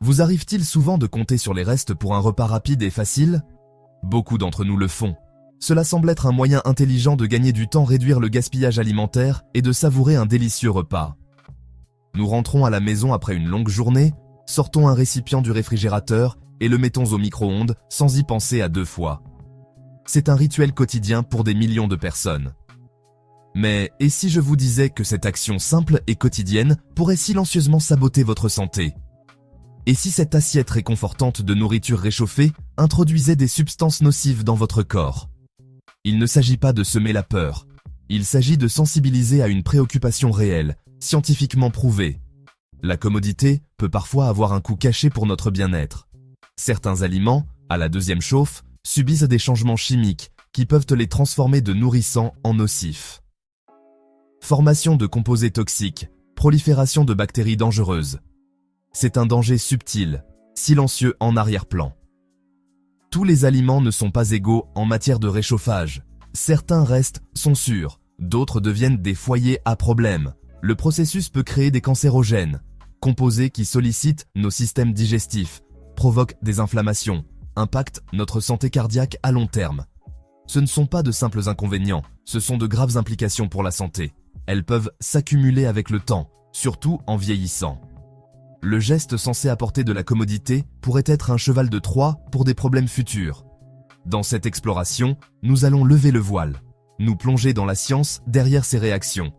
Vous arrive-t-il souvent de compter sur les restes pour un repas rapide et facile? Beaucoup d'entre nous le font. Cela semble être un moyen intelligent de gagner du temps, réduire le gaspillage alimentaire et de savourer un délicieux repas. Nous rentrons à la maison après une longue journée, sortons un récipient du réfrigérateur et le mettons au micro-ondes sans y penser à deux fois. C'est un rituel quotidien pour des millions de personnes. Mais et si je vous disais que cette action simple et quotidienne pourrait silencieusement saboter votre santé? Et si cette assiette réconfortante de nourriture réchauffée introduisait des substances nocives dans votre corps? Il ne s'agit pas de semer la peur. Il s'agit de sensibiliser à une préoccupation réelle, scientifiquement prouvée. La commodité peut parfois avoir un coût caché pour notre bien-être. Certains aliments, à la deuxième chauffe, subissent des changements chimiques qui peuvent les transformer de nourrissants en nocifs. Formation de composés toxiques, prolifération de bactéries dangereuses. C'est un danger subtil, silencieux en arrière-plan. Tous les aliments ne sont pas égaux en matière de réchauffage. Certains restes sont sûrs, d'autres deviennent des foyers à problèmes. Le processus peut créer des cancérogènes, composés qui sollicitent nos systèmes digestifs, provoquent des inflammations, impactent notre santé cardiaque à long terme. Ce ne sont pas de simples inconvénients, ce sont de graves implications pour la santé. Elles peuvent s'accumuler avec le temps, surtout en vieillissant. Le geste censé apporter de la commodité pourrait être un cheval de Troie pour des problèmes futurs. Dans cette exploration, nous allons lever le voile, nous plonger dans la science derrière ces réactions.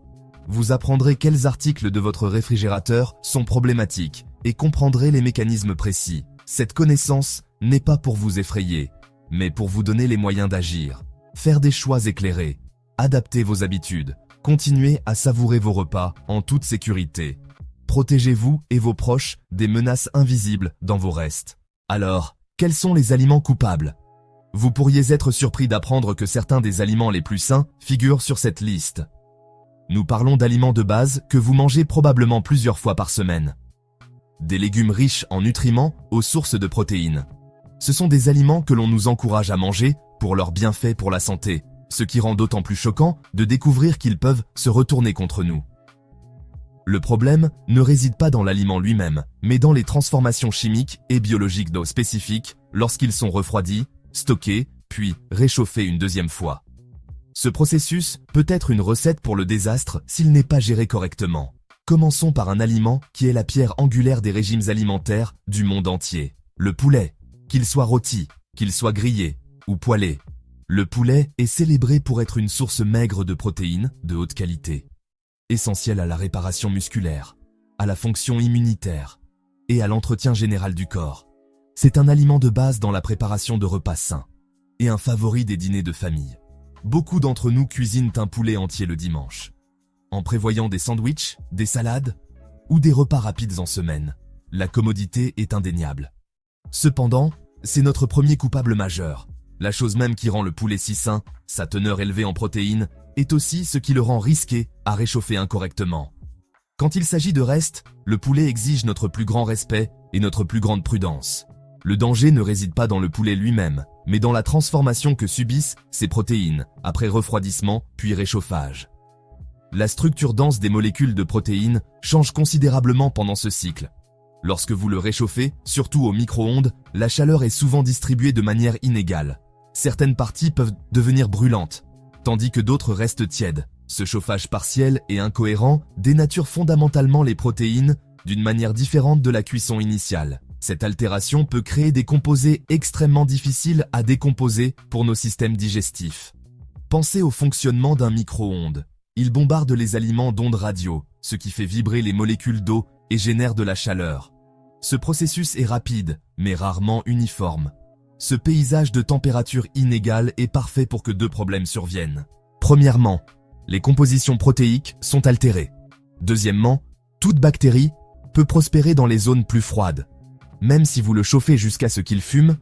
Vous apprendrez quels articles de votre réfrigérateur sont problématiques et comprendrez les mécanismes précis. Cette connaissance n'est pas pour vous effrayer, mais pour vous donner les moyens d'agir, faire des choix éclairés, adapter vos habitudes, continuer à savourer vos repas en toute sécurité. Protégez-vous et vos proches des menaces invisibles dans vos restes. Alors, quels sont les aliments coupables? Vous pourriez être surpris d'apprendre que certains des aliments les plus sains figurent sur cette liste. Nous parlons d'aliments de base que vous mangez probablement plusieurs fois par semaine. Des légumes riches en nutriments aux sources de protéines. Ce sont des aliments que l'on nous encourage à manger pour leurs bienfaits pour la santé, ce qui rend d'autant plus choquant de découvrir qu'ils peuvent se retourner contre nous. Le problème ne réside pas dans l'aliment lui-même, mais dans les transformations chimiques et biologiques d'eau spécifiques lorsqu'ils sont refroidis, stockés, puis réchauffés une deuxième fois. Ce processus peut être une recette pour le désastre s'il n'est pas géré correctement. Commençons par un aliment qui est la pierre angulaire des régimes alimentaires du monde entier. Le poulet, qu'il soit rôti, qu'il soit grillé ou poêlé. Le poulet est célébré pour être une source maigre de protéines de haute qualité, essentielle à la réparation musculaire, à la fonction immunitaire et à l'entretien général du corps. C'est un aliment de base dans la préparation de repas sains et un favori des dîners de famille. Beaucoup d'entre nous cuisinent un poulet entier le dimanche, en prévoyant des sandwichs, des salades ou des repas rapides en semaine. La commodité est indéniable. Cependant, c'est notre premier coupable majeur. La chose même qui rend le poulet si sain, sa teneur élevée en protéines, est aussi ce qui le rend risqué à réchauffer incorrectement. Quand il s'agit de restes, le poulet exige notre plus grand respect et notre plus grande prudence. Le danger ne réside pas dans le poulet lui-même, mais dans la transformation que subissent ses protéines, après refroidissement puis réchauffage. La structure dense des molécules de protéines change considérablement pendant ce cycle. Lorsque vous le réchauffez, surtout au micro-ondes, la chaleur est souvent distribuée de manière inégale. Certaines parties peuvent devenir brûlantes, tandis que d'autres restent tièdes. Ce chauffage partiel et incohérent dénature fondamentalement les protéines d'une manière différente de la cuisson initiale. Cette altération peut créer des composés extrêmement difficiles à décomposer pour nos systèmes digestifs. Pensez au fonctionnement d'un micro-ondes. Il bombarde les aliments d'ondes radio, ce qui fait vibrer les molécules d'eau et génère de la chaleur. Ce processus est rapide, mais rarement uniforme. Ce paysage de température inégale est parfait pour que deux problèmes surviennent. Premièrement, les compositions protéiques sont altérées. Deuxièmement, toute bactérie peut prospérer dans les zones plus froides. Même si vous le chauffez jusqu'à ce qu'il fume,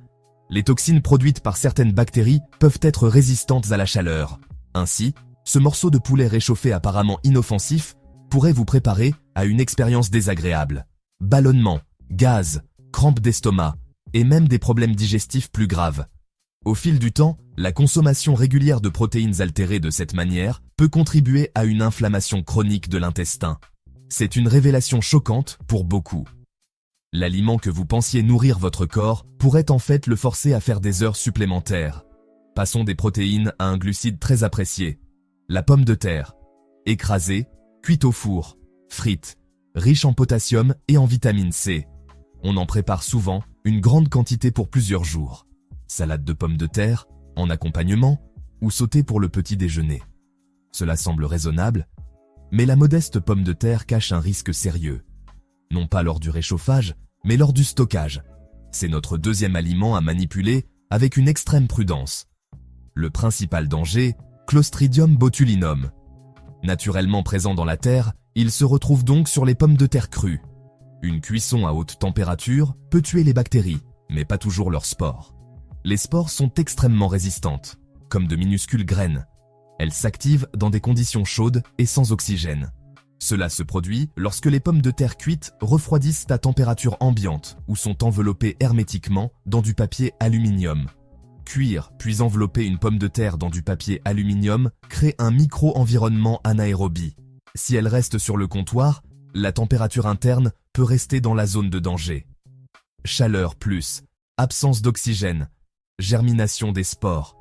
les toxines produites par certaines bactéries peuvent être résistantes à la chaleur. Ainsi, ce morceau de poulet réchauffé apparemment inoffensif pourrait vous préparer à une expérience désagréable. Ballonnement, gaz, crampes d'estomac et même des problèmes digestifs plus graves. Au fil du temps, la consommation régulière de protéines altérées de cette manière peut contribuer à une inflammation chronique de l'intestin. C'est une révélation choquante pour beaucoup. L'aliment que vous pensiez nourrir votre corps pourrait en fait le forcer à faire des heures supplémentaires. Passons des protéines à un glucide très apprécié. La pomme de terre. Écrasée, cuite au four, frite, riche en potassium et en vitamine C. On en prépare souvent une grande quantité pour plusieurs jours. Salade de pommes de terre, en accompagnement, ou sautée pour le petit déjeuner. Cela semble raisonnable, mais la modeste pomme de terre cache un risque sérieux. Non pas lors du réchauffage, mais lors du stockage. C'est notre deuxième aliment à manipuler avec une extrême prudence. Le principal danger, Clostridium botulinum. Naturellement présent dans la terre, il se retrouve donc sur les pommes de terre crues. Une cuisson à haute température peut tuer les bactéries, mais pas toujours leurs spores. Les spores sont extrêmement résistantes, comme de minuscules graines. Elles s'activent dans des conditions chaudes et sans oxygène. Cela se produit lorsque les pommes de terre cuites refroidissent à température ambiante ou sont enveloppées hermétiquement dans du papier aluminium. Cuire puis envelopper une pomme de terre dans du papier aluminium crée un micro-environnement anaérobie. Si elle reste sur le comptoir, la température interne peut rester dans la zone de danger. Chaleur plus, absence d'oxygène, germination des spores.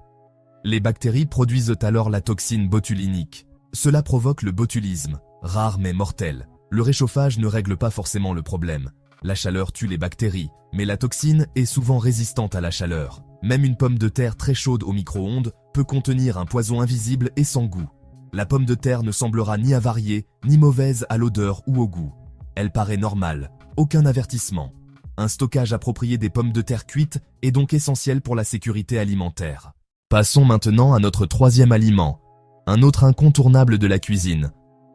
Les bactéries produisent alors la toxine botulinique. Cela provoque le botulisme, rare mais mortel. Le réchauffage ne règle pas forcément le problème. La chaleur tue les bactéries, mais la toxine est souvent résistante à la chaleur. Même une pomme de terre très chaude au micro-ondes peut contenir un poison invisible et sans goût. La pomme de terre ne semblera ni avariée, ni mauvaise à l'odeur ou au goût. Elle paraît normale, aucun avertissement. Un stockage approprié des pommes de terre cuites est donc essentiel pour la sécurité alimentaire. Passons maintenant à notre troisième aliment, un autre incontournable de la cuisine,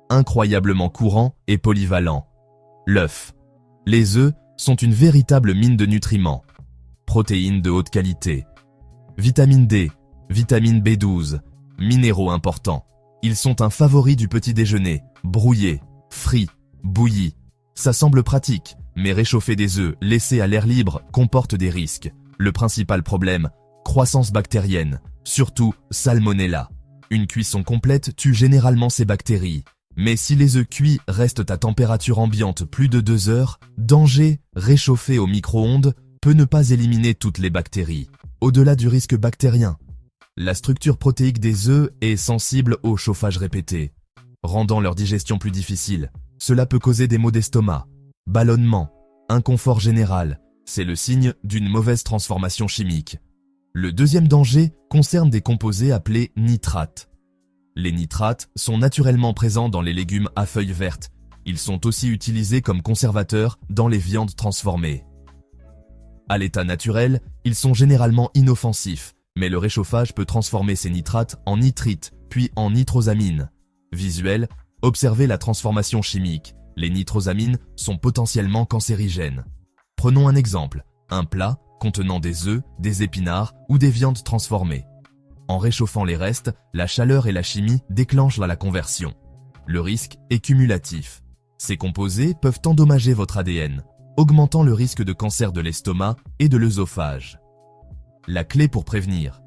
incroyablement courant et polyvalent. L'œuf. Les œufs sont une véritable mine de nutriments. Protéines de haute qualité, vitamine D, vitamine B12, minéraux importants. Ils sont un favori du petit déjeuner, brouillés, frits, bouillis. Ça semble pratique, mais réchauffer des œufs laissés à l'air libre comporte des risques. Le principal problème, croissance bactérienne, surtout Salmonella. Une cuisson complète tue généralement ces bactéries. Mais si les œufs cuits restent à température ambiante plus de 2 heures, danger, réchauffer au micro-ondes peut ne pas éliminer toutes les bactéries. Au-delà du risque bactérien, la structure protéique des œufs est sensible au chauffage répété, rendant leur digestion plus difficile. Cela peut causer des maux d'estomac, ballonnement, inconfort général. C'est le signe d'une mauvaise transformation chimique. Le deuxième danger concerne des composés appelés nitrates. Les nitrates sont naturellement présents dans les légumes à feuilles vertes. Ils sont aussi utilisés comme conservateurs dans les viandes transformées. À l'état naturel, ils sont généralement inoffensifs, mais le réchauffage peut transformer ces nitrates en nitrites, puis en nitrosamines. Visuel, observez la transformation chimique. Les nitrosamines sont potentiellement cancérigènes. Prenons un exemple, un plat contenant des œufs, des épinards ou des viandes transformées. En réchauffant les restes, la chaleur et la chimie déclenchent la conversion. Le risque est cumulatif. Ces composés peuvent endommager votre ADN, augmentant le risque de cancer de l'estomac et de l'œsophage. La clé pour prévenir.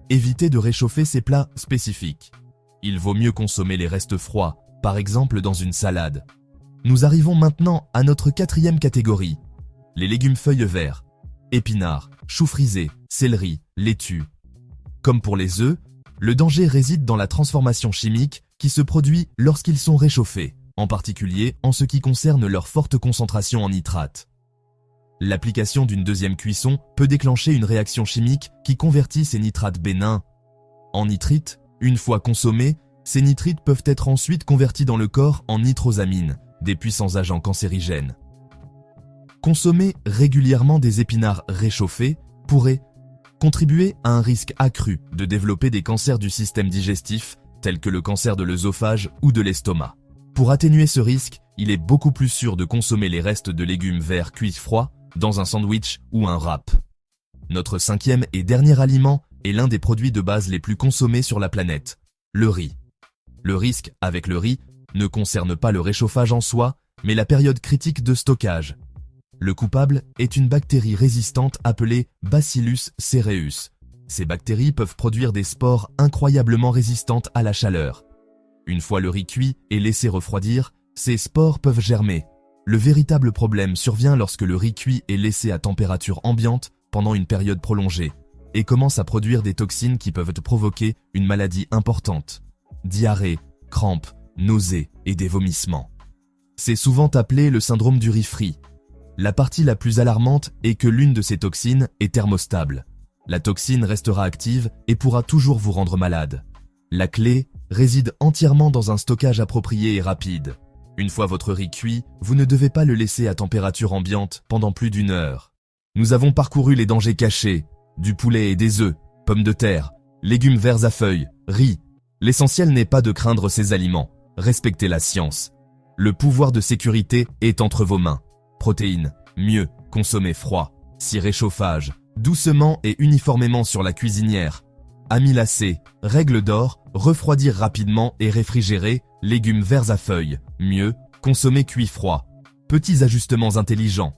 Évitez de réchauffer ces plats spécifiques. Il vaut mieux consommer les restes froids, par exemple dans une salade. Nous arrivons maintenant à notre quatrième catégorie, les légumes feuilles verts, épinards, choux frisés, céleri, laitue. Comme pour les œufs, le danger réside dans la transformation chimique qui se produit lorsqu'ils sont réchauffés, en particulier en ce qui concerne leur forte concentration en nitrates. L'application d'une deuxième cuisson peut déclencher une réaction chimique qui convertit ces nitrates bénins en nitrites. Une fois consommés, ces nitrites peuvent être ensuite convertis dans le corps en nitrosamines, des puissants agents cancérigènes. Consommer régulièrement des épinards réchauffés pourrait contribuer à un risque accru de développer des cancers du système digestif, tels que le cancer de l'œsophage ou de l'estomac. Pour atténuer ce risque, il est beaucoup plus sûr de consommer les restes de légumes verts cuits froids dans un sandwich ou un wrap. Notre cinquième et dernier aliment est l'un des produits de base les plus consommés sur la planète, le riz. Le risque avec le riz ne concerne pas le réchauffage en soi, mais la période critique de stockage. Le coupable est une bactérie résistante appelée Bacillus cereus. Ces bactéries peuvent produire des spores incroyablement résistantes à la chaleur. Une fois le riz cuit et laissé refroidir, ces spores peuvent germer. Le véritable problème survient lorsque le riz cuit est laissé à température ambiante pendant une période prolongée et commence à produire des toxines qui peuvent provoquer une maladie importante. Diarrhée, crampes, nausées et des vomissements. C'est souvent appelé le syndrome du riz frit. La partie la plus alarmante est que l'une de ces toxines est thermostable. La toxine restera active et pourra toujours vous rendre malade. La clé réside entièrement dans un stockage approprié et rapide. Une fois votre riz cuit, vous ne devez pas le laisser à température ambiante pendant plus d'1 heure. Nous avons parcouru les dangers cachés, du poulet et des œufs, pommes de terre, légumes verts à feuilles, riz. L'essentiel n'est pas de craindre ces aliments, respectez la science. Le pouvoir de sécurité est entre vos mains. Protéines, mieux, consommez froid. Si réchauffage, doucement et uniformément sur la cuisinière. Amylacées, règle d'or, refroidir rapidement et réfrigérer, légumes verts à feuilles, mieux, consommer cuit froid. Petits ajustements intelligents.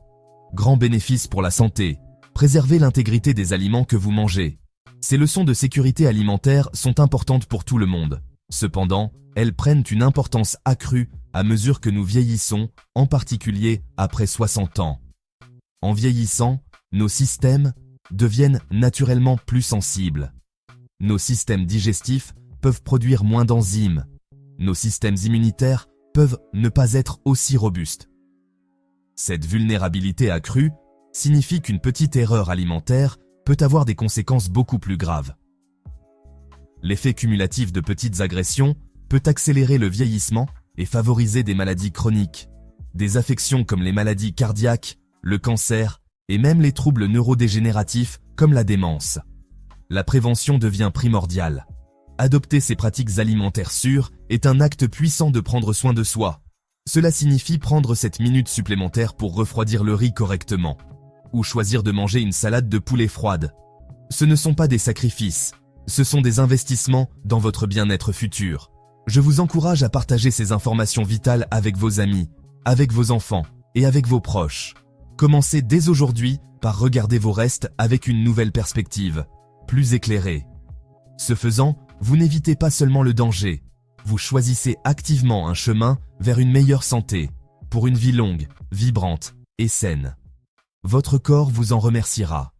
Grand bénéfice pour la santé. Préservez l'intégrité des aliments que vous mangez. Ces leçons de sécurité alimentaire sont importantes pour tout le monde. Cependant, elles prennent une importance accrue à mesure que nous vieillissons, en particulier après 60 ans. En vieillissant, nos systèmes deviennent naturellement plus sensibles. Nos systèmes digestifs peuvent produire moins d'enzymes. Nos systèmes immunitaires peuvent ne pas être aussi robustes. Cette vulnérabilité accrue signifie qu'une petite erreur alimentaire peut avoir des conséquences beaucoup plus graves. L'effet cumulatif de petites agressions peut accélérer le vieillissement et favoriser des maladies chroniques, des affections comme les maladies cardiaques, le cancer et même les troubles neurodégénératifs comme la démence. La prévention devient primordiale. Adopter ces pratiques alimentaires sûres est un acte puissant de prendre soin de soi. Cela signifie prendre cette minute supplémentaire pour refroidir le riz correctement, ou choisir de manger une salade de poulet froide. Ce ne sont pas des sacrifices, ce sont des investissements dans votre bien-être futur. Je vous encourage à partager ces informations vitales avec vos amis, avec vos enfants et avec vos proches. Commencez dès aujourd'hui par regarder vos restes avec une nouvelle perspective, plus éclairée. Ce faisant, vous n'évitez pas seulement le danger, vous choisissez activement un chemin vers une meilleure santé, pour une vie longue, vibrante et saine. Votre corps vous en remerciera.